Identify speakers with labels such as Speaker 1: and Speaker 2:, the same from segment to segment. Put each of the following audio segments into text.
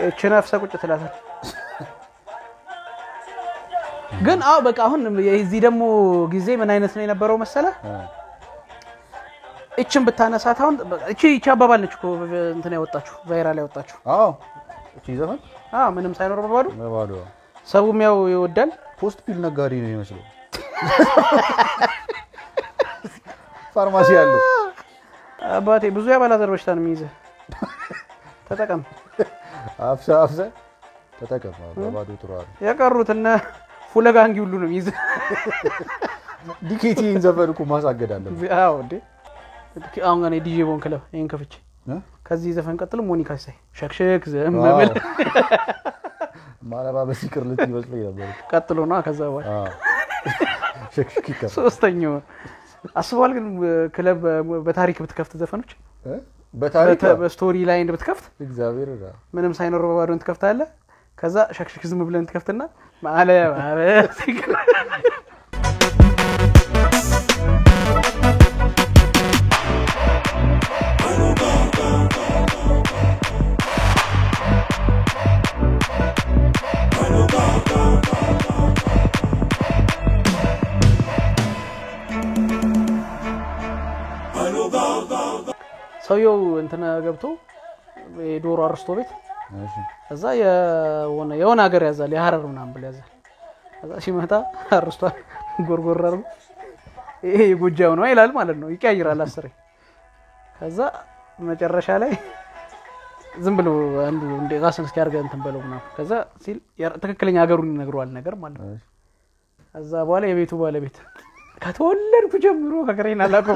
Speaker 1: እችናፍሳ ቁጭ ትላታል ግን በቃ አሁን እዚህ ደግሞ ጊዜ ምን አይነት ነው የነበረው መሰለ እቺን ብታነሳት አሁን እቺ አባባል ነች እኮ እንትን ያወጣችሁ ቫይራል ያወጣችሁ
Speaker 2: እቺ ዘፈን
Speaker 1: ምንም ሳይኖር በባዶ ሰውም ያው ይወዳል
Speaker 2: ፖስት ፒል ነጋዴ ነው የሚመስለው ፋርማሲ ያለው
Speaker 1: አባቴ ብዙ ያባላዘር በሽታ ነው የሚይዘው ተጠቀም
Speaker 2: አፍሳ ተጠቀም በባዶ ጥሯል
Speaker 1: ያቀሩትና ፉለጋንጊ ሁሉ ነው የሚይዘው
Speaker 2: ዲኬቲ እንዘፈንኩ ማሳገድ አለ
Speaker 1: እንዴ አሁን እኔ ዲጄ ቦን ክለብ ይሄን ከፍቼ ከዚህ ዘፈን ቀጥሎ ሞኒካ ሳይ ሸክሸክ ዘመበል
Speaker 2: ማለባበስ ይቅር ልትይወስለኝ ነበር
Speaker 1: ቀጥሎ ነው ከዛ በኋላ
Speaker 2: ሸክሸክ ይቀር
Speaker 1: ሶስተኛው አስባል ግን ክለብ በታሪክ ብትከፍት ዘፈኖች
Speaker 2: በታሪክ
Speaker 1: በስቶሪ ላይን ብትከፍት
Speaker 2: እግዚአብሔር
Speaker 1: ምንም ሳይኖር በባዶን ትከፍታለህ ከዛ ሸክሸክ ዝም ብለን ትከፍትና ማለባበስ ይቅር ሰውየው እንትና ገብቶ የዶሮ አርስቶ ቤት እዛ የሆነ ሀገር ያዛል የሐረር ምናምን ብለ ያዛል እዛ ሲመጣ አርስቶ ጎርጎር አርጉ ይሄ የጎጃው ነው ይላል ማለት ነው ይቀያይራል አስሬ ከዛ መጨረሻ ላይ ዝም ብሎ አንዱ እንደ ራስን እስኪያርገ እንትን በለው ምናምን ከዛ ሲል ትክክለኛ ሀገሩን ይነግረዋል ነገር ማለት ነው ከዛ በኋላ የቤቱ ባለቤት ከተወለድኩ ጀምሮ ከከሬና ላቆ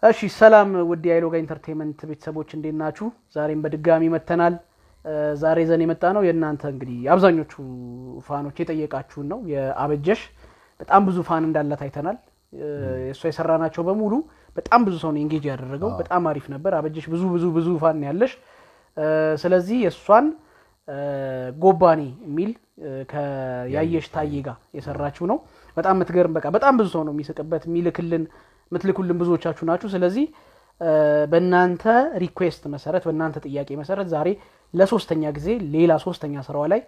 Speaker 1: እሺ ሰላም ውድ የአይሎጋ ኢንተርቴይንመንት ቤተሰቦች እንዴት ናችሁ ዛሬም በድጋሚ መተናል ዛሬ ዘን የመጣ ነው የእናንተ እንግዲህ አብዛኞቹ ፋኖች የጠየቃችሁን ነው የአበጀሽ በጣም ብዙ ፋን እንዳላት አይተናል እሷ የሰራናቸው በሙሉ በጣም ብዙ ሰው ነው ኢንጌጅ ያደረገው በጣም አሪፍ ነበር አበጀሽ ብዙ ፋን ያለሽ ስለዚህ የሷን ጎባኔ ሚል ከያየሽ ታዬ ጋር የሰራችው ነው በጣም ምትገርም በቃ በጣም ብዙ ሰው ነው የሚስቅበት ሚልክልን ምትልኩልን ብዙዎቻችሁ ናችሁ ስለዚህ በእናንተ ሪኩዌስት መሰረት በእናንተ ጥያቄ መሰረት ዛሬ ለሶስተኛ ጊዜ ሌላ ሶስተኛ ስራዋ ላይ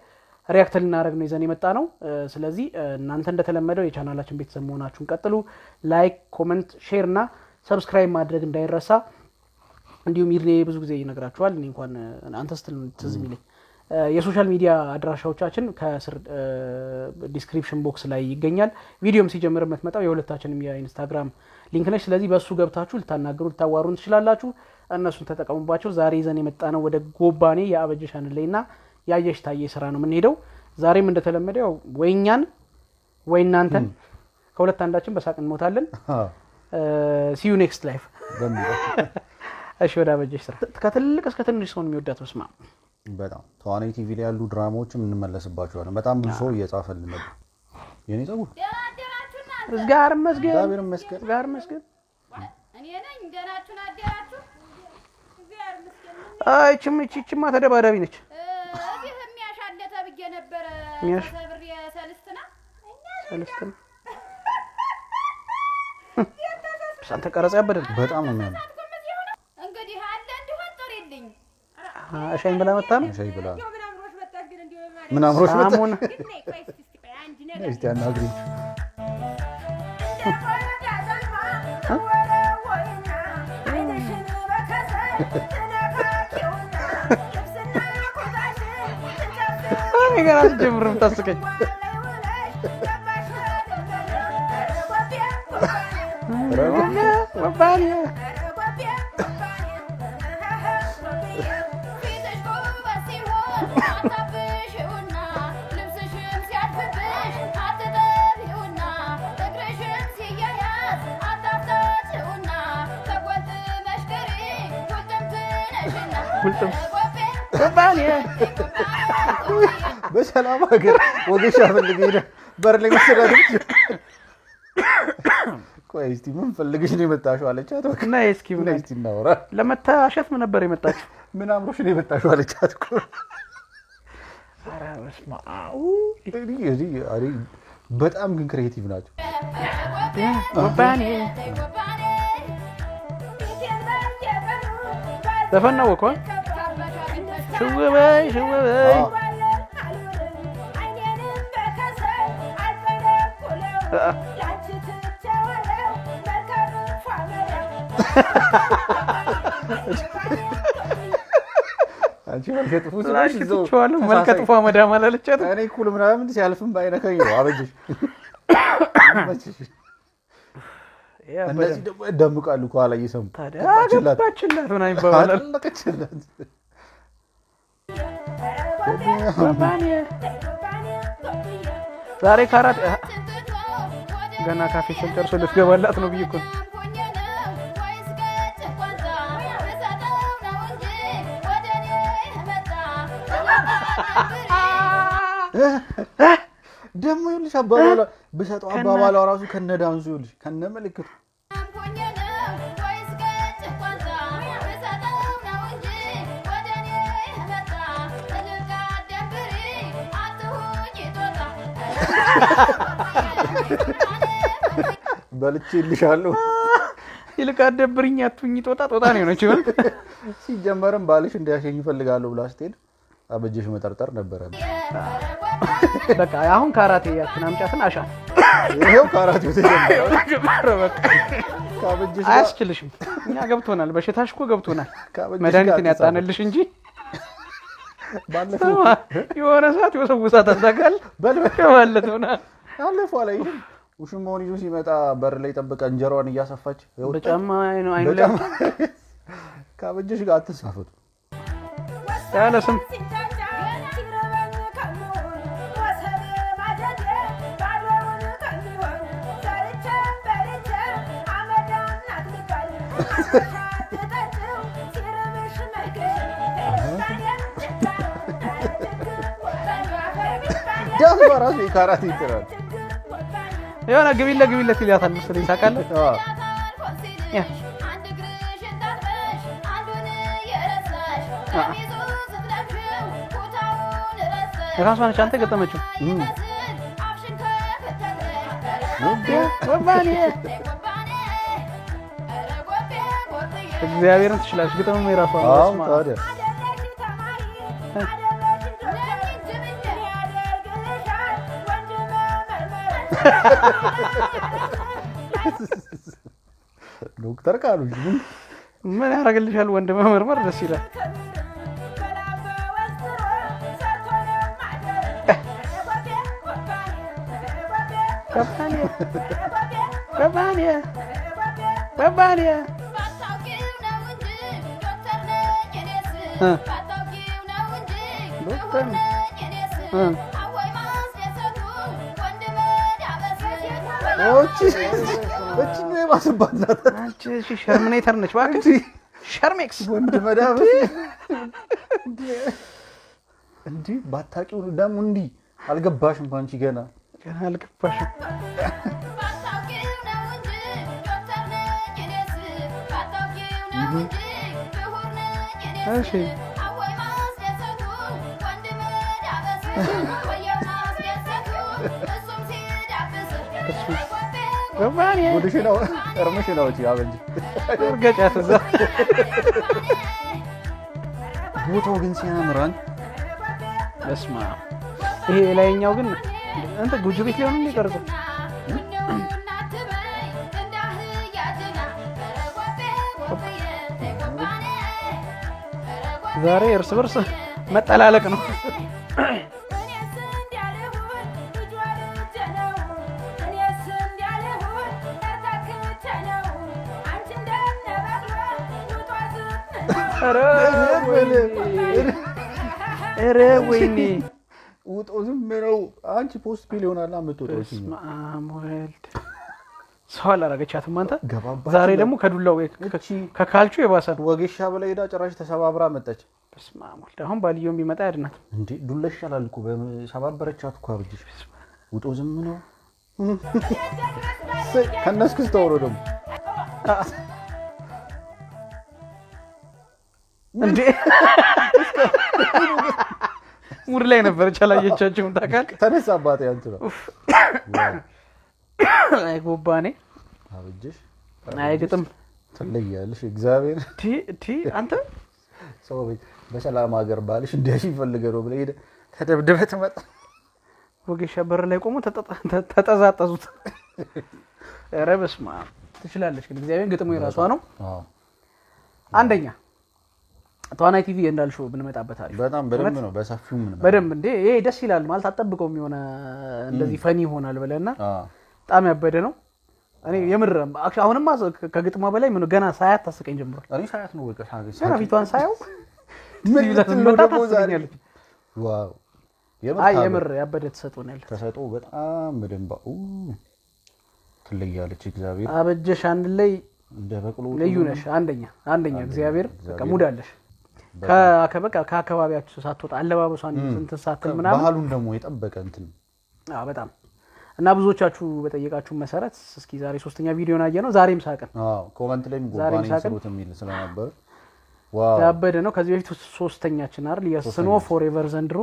Speaker 1: ሪአክት ልናደርግ ነው ይዘን የመጣ ነው ስለዚህ እናንተ እንደተለመደው የቻናላችን ቤተሰብ መሆናችሁን ቀጥሉ ላይክ ኮሜንት ሼር እና ሰብስክራይብ ማድረግ እንዳይረሳ እንዲሁም ይርኔ ብዙ ጊዜ ይነግራችኋል እኔ እንኳን አንተ ስትል ትዝም ይለኝ የሶሻል ሚዲያ አድራሻዎቻችን ከስር ዲስክሪፕሽን ቦክስ ላይ ይገኛል ቪዲዮም ሲጀምር መጥመጣው የሁለታችንም የኢንስታግራም ሊንክ ነች ስለዚህ በሱ ገብታችሁ ልታናገሩ ልታዋሩን ትችላላችሁ እነሱን ተጠቀሙባቸው ዛሬ ይዘን የመጣ ነው ወደ ጎባኔ የአበጀሽ አንለይና ያየሽ ታዬ ስራ ነው የምንሄደው ዛሬም እንደተለመደው ወይኛን ወይናንተን ከሁለት አንዳችን በሳቅ እንሞታለን see you next life እሺ ወደ አበጀሽ ስራ ከትልቅ እስከ ትንሽ ሰው የሚወዳት መስማ
Speaker 2: በጣም ተዋናይ ቲቪ ላይ ያሉ ድራማዎችም እንመለስባቸዋለን በጣም ብዙ ሰው እየጻፈልን ነበር የኔ ጸጉር
Speaker 1: ጋር መስገን
Speaker 2: ጋር መስገን
Speaker 3: እኔ ነኝ ደናችሁን አደራችሁ ጋር መስገን
Speaker 1: ችማ ተደባዳቢ ነች
Speaker 3: እዚህ የሚያሻለ ተብዬ ነበር ተብር የሰልስትና
Speaker 1: ሳንተ ቀረጻ ያበደል
Speaker 2: በጣም ነው የሚያምር
Speaker 3: እንግዲህ አለ እንዲሆን ጥሪልኝ
Speaker 1: ሻይን ብላ መጣ ነው
Speaker 2: ሻይ ብላ
Speaker 3: ምን
Speaker 2: ምን አምሮሽ መጣ
Speaker 1: ሳሙን
Speaker 2: እስቲ አናግሪኝ
Speaker 1: እኔ ገና ጀምርም ታስቀኝ ወባኔ ወባኔ
Speaker 2: በሰላም ሀገር ወገሻ ፈልገ ሄደ በር ላይ መሰዳደብ ቆይ እስቲ ምን ፈልገሽ ነው የመጣሽው አለቻት
Speaker 1: እና እስኪ ምን
Speaker 2: እስቲ እናወራ
Speaker 1: ለመታሸት ምን ነበር የመጣችው
Speaker 2: ምን አምሮሽ ነው የመጣሽው አለቻት እኮ
Speaker 1: ኧረ በስመ አብ
Speaker 2: እዚህ አሪ በጣም ግን ክሬቲቭ ናቸው።
Speaker 1: ጎባኔ ዘፈን ነው እኮ ሽውበይ
Speaker 2: አንቺ መልከጥፉ
Speaker 1: ስለሽዋለሁ መልከጥፉ መዳም አላለቻት
Speaker 2: እኔ ኩል ምናምን ሲያልፍም ባይነካኝ ነው አበጅሽ እነዚህ ደግሞ ደምቃሉ ከኋላ እየሰሙ
Speaker 1: ገባችላት ሆና ይባላል ዛሬ ካራት ገና ካፌ ጨርሶ ልትገባላት ነው ብዬ እኮ
Speaker 2: ደሞ ይልሽ አባባሏ በሰጠው አባባሏ ራሱ ከነዳንሱ ይልሽ ከነመልክቱ በልቼልሻለሁ
Speaker 1: ይልቅ አደብርኝ አትሁኝ ጦጣ ነው የሆነችው
Speaker 2: ሲጀመርም ባልሽ እንዲያሸኝ ይፈልጋለሁ ብላ ስትሄድ አበጀሽ መጠርጠር ነበረ
Speaker 1: በቃ አሁን ካራቴ ያችን አምጫትን አሻል
Speaker 2: ይሄው ካራቴው ተጀመረ
Speaker 1: በቃ ካበጀሽ አያስችልሽም እኛ ገብቶናል በሽታሽ እኮ ገብቶናል መድኃኒትን ያጣነልሽ እንጂ ባለፈው የሆነ ሰዓት የወሰውሳት አዛጋል በልበል ሆና
Speaker 2: አለፈው ላይ ውሽማውን ይዞ ሲመጣ በር ላይ ጠብቃ እንጀራዋን እያሰፋች
Speaker 1: በጫማ አይኑ ላይ
Speaker 2: ካበጀሽ ጋር አትሳፈጡ
Speaker 1: ያለስም
Speaker 2: ዳስ በራሱ የካራቴ ይጥራል
Speaker 1: የሆነ ግቢለት ይላታል መሰለኝ ታውቃለህ ያ ራሷን ቻንተ ገጠመችው ወባኔ እግዚአብሔርን ትችላለች ግጠመው የራሷ ነው
Speaker 2: ታዲያ ዶክተር ካሉ
Speaker 1: ምን ያደርግልሻል ወንድ መመርመር ደስ ይላል ወባኔ ዶክተር
Speaker 2: እቺ ነው የማስባላት
Speaker 1: አንቺ ሸርሚኔተር ነች ባክሽ ሸርሜክስ
Speaker 2: ወንድ መዳብ እንዴ ባታቂው ደም እንዴ አልገባሽም አንቺ ገና
Speaker 1: አልገባሽም እሺ ወባኔ
Speaker 2: ወደሽ ነው እርምሽ ነው እቺ አበጅ
Speaker 1: ወርገጫት እዛ
Speaker 2: ቦታው ግን ሲያምራን
Speaker 1: በስማ ይሄ ላይኛው ግን አንተ ጉጆ ቤት ሊሆን ይቀርጻል ዛሬ እርስ በርስ መጠላለቅ ነው ኧረ ወይኔ
Speaker 2: ውጦ ዝም ነው አንቺ ፖስት ፒል ይሆናል አምጥቶሽ
Speaker 1: ማሙልድ ሰው አላረገቻትም አንተ ዛሬ ደግሞ ከዱላው ከካልቹ የባሰ
Speaker 2: ወጌሻ በላይ ሄዳ ጭራሽ ተሰባብራ መጣች
Speaker 1: በስማሙልድ አሁን ባልየው ቢመጣ ያድናት
Speaker 2: እንዴ ዱላ ይሻላል እኮ በሰባበረቻት እኮ አብጅሽ ውጦ ዝም ነው ከነስክስ ተወሮ ደግሞ
Speaker 1: እንዴ ሙድ ላይ ነበር ቻላየቻችሁም ታውቃለህ
Speaker 2: ተነሳባት ያንተ ነው
Speaker 1: አይ ጎባኔ
Speaker 2: አበጀሽ
Speaker 1: አይ ግጥም
Speaker 2: ትለያለሽ እግዚአብሔር
Speaker 1: ቲ አንተ
Speaker 2: ሰው በሰላም ሀገር ባልሽ እንዲያሽ ይፈልገው ነው ብለህ ሄደ ተደብድበህ ትመጣ
Speaker 1: ወገሻ በር ላይ ቆሞ ተጠዛጠዙት ኧረ በስመ አብ ትችላለሽ ግን እግዚአብሔር ግጥሙ የራሷ ነው
Speaker 2: አዎ
Speaker 1: አንደኛ ተዋናይ ቲቪ እንዳልሽው ብንመጣበት አሪፍ
Speaker 2: በጣም በደንብ ነው በሰፊው ምን
Speaker 1: በደንብ እንዴ ይሄ ደስ ይላል ማለት አጠብቀው የሚሆነ እንደዚህ ፈኒ ይሆናል ብለና በጣም ያበደ ነው እኔ የምር አሁንማ ከግጥሟ በላይ ምን ገና ሳያት ታስቀኝ ጀምሯል
Speaker 2: እኔ ሳያት ነው በቃ
Speaker 1: ገና ፊቷን ሳየው
Speaker 2: ምን
Speaker 1: ልትመጣ ታስቀኛለች
Speaker 2: ዋው
Speaker 1: የምር ያበደ ተሰጥቶናል
Speaker 2: ተሰጥቶ በጣም በደንብ ትለያለች እግዚአብሔር
Speaker 1: አበጀሽ አንድ ላይ
Speaker 2: እንደ በቅሎ
Speaker 1: ልዩ ነሽ አንደኛ እግዚአብሔር በቃ ሙዳለሽ ከአካባቢያችሁ ሳትወጣ አለባበሷን እንት ሳትል ምናምን
Speaker 2: ባህሉን ደግሞ የጠበቀ እንትን
Speaker 1: በጣም እና ብዙዎቻችሁ በጠየቃችሁ መሰረት እስኪ ዛሬ ሶስተኛ ቪዲዮን አየነው ዛሬም ሳቀን
Speaker 2: ኮሜንት ላይም ጎባኔ ስሩት የሚል ስለነበር
Speaker 1: ዋው ያበደ ነው ከዚህ በፊት ሶስተኛችን አይደል የስኖ ፎሬቨር ዘንድሮ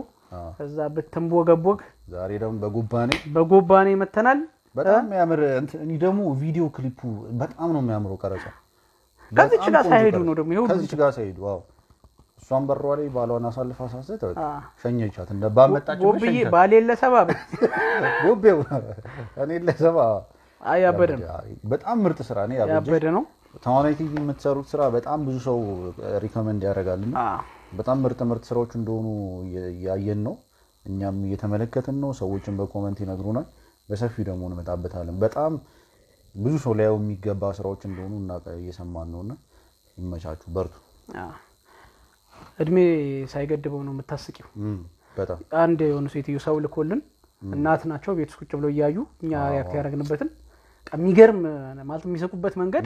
Speaker 1: ከዛ በትንቦገቦግ
Speaker 2: ዛሬ ደግሞ
Speaker 1: በጎባኔ መተናል
Speaker 2: በጣም ያምር እንትን ደግሞ ቪዲዮ ክሊፑ በጣም ነው የሚያምረው ቀረጻ
Speaker 1: ከዚህ ጋር ሳይሄዱ ነው ደግሞ ይሁን
Speaker 2: ከዚህ ጋር ሳይሄዱ ዋው እሷን በሯ ላይ ባሏን አሳልፋ ሳሰተ ሸኘቻት እንደባመጣች
Speaker 1: ጎብዬ ባሌለ ሰባብ
Speaker 2: ጎቤው እኔ ለሰባ
Speaker 1: ያበደ
Speaker 2: በጣም ምርጥ ስራ ነው
Speaker 1: ያበደ ነው
Speaker 2: ተዋናይ ቲቪ የምትሰሩት ስራ በጣም ብዙ ሰው ሪኮመንድ ያደርጋልና በጣም ምርጥ ስራዎች እንደሆኑ ያየን ነው እኛም እየተመለከትን ነው ሰዎችን በኮሜንት ይነግሩናል በሰፊው ደግሞ እንመጣበታለን በጣም ብዙ ሰው ላይው የሚገባ ስራዎች እንደሆኑ እና እየሰማን ነውና ይመቻችሁ በርቱ
Speaker 1: እድሜ ሳይገድበው ነው የምታስቂው
Speaker 2: በጣም
Speaker 1: አንድ የሆነ ሴትዮ ሰው ልኮልን እናት ናቸው ቤት ውስጥ ቁጭ ብለው ያዩ እኛ ሪአክት ያደረግንበትን የሚገርም ማለት የሚሰቁበት መንገድ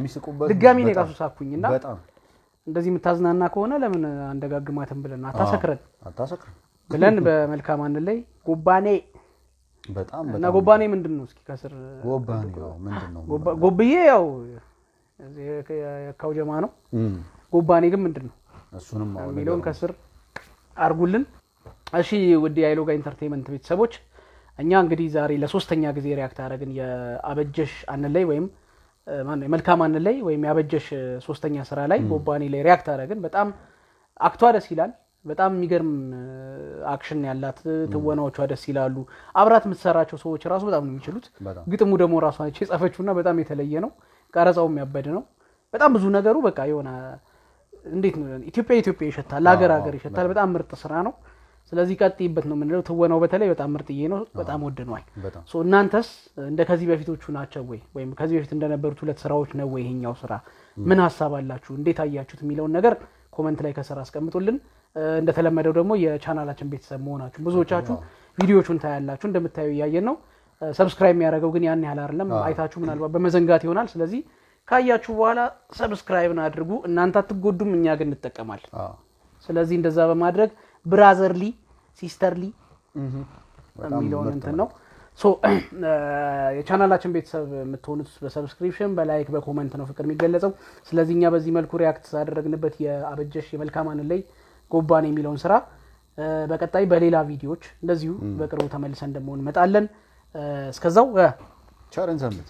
Speaker 1: ድጋሚ ነው የራሱ ሳኩኝና
Speaker 2: በጣም
Speaker 1: እንደዚህ የምታዝናና ከሆነ ለምን አንደጋግማትን ብለን አታሰክረን ብለን በመልካም አንድ ላይ ጎባኔ
Speaker 2: በጣም
Speaker 1: እና ጎባኔ ምንድነው እስኪ ከስር
Speaker 2: ጎባኔ ያው ምንድነው
Speaker 1: ጎብዬ ያው የካው ጀማ ነው ጎባኔ ግን ምንድነው
Speaker 2: እሱንም
Speaker 1: ሚሊዮን ከስር አርጉልን እሺ ውድ የአይሎጋ ኢንተርቴይንመንት ቤተሰቦች እኛ እንግዲህ ዛሬ ለሶስተኛ ጊዜ ሪአክት አደረግን የአበጀሽ አንላይ ወይም ማን ነው መልካም አንላይ ወይም ያበጀሽ ሶስተኛ ስራ ላይ ጎባኔ ላይ ሪአክት አደረግን በጣም አክቷ ደስ ይላል በጣም የሚገርም አክሽን ያላት ትወናዎቿ ደስ ይላሉ አብራት የምትሰራቸው ሰዎች ራሱ በጣም ነው የሚችሉት ግጥሙ ደግሞ ራሱ አንቺ ጻፈችውና በጣም የተለየ ነው ቀረጻውም ያበደ ነው በጣም ብዙ ነገሩ በቃ የሆነ እንዴት ነው ኢትዮጵያ ይሸታል ሀገር ይሸታል በጣም ምርጥ ስራ ነው ስለዚህ ቀጥይበት ነው ምንለው ትወናው በተለይ በጣም ምርጥዬ ነው በጣም ወደነዋል ሶ እናንተስ እንደ ከዚህ በፊቶቹ ናቸው ወይም ከዚህ በፊት እንደነበሩት ሁለት ስራዎች ነው ይሄኛው ስራ ምን ሐሳብ አላችሁ እንዴት አያችሁት የሚለውን ነገር ኮሜንት ላይ ከስራ አስቀምጡልን እንደተለመደው ደግሞ የቻናላችን ቤተሰብ መሆናችሁ ብዙዎቻችሁ ቪዲዮቹን ታያላችሁ እንደምታዩ ያያየን ነው ሰብስክራይብ የሚያደርገው ግን ያን ያህል አይደለም አይታችሁ ምናልባት በመዘንጋት ይሆናል ስለዚህ ካያችሁ በኋላ ሰብስክራይብን አድርጉ እናንተ አትጎዱም እኛ ግን እንጠቀማለን ስለዚህ እንደዛ በማድረግ ብራዘርሊ ሲስተርሊ የሚለውን እንትን ነው ሶ የቻናላችን ቤተሰብ የምትሆኑት በሰብስክሪፕሽን በላይክ በኮሜንት ነው ፍቅር የሚገለጸው ስለዚህኛ በዚህ መልኩ ሪአክት አደረግንበት የአበጀሽ የመልካም አንላይ ጎባኔ የሚለውን ስራ በቀጣይ በሌላ ቪዲዮዎች እንደዚሁ በቅርቡ ተመልሰን እንደምንመጣለን እስከዛው
Speaker 2: ቻለን ሰምት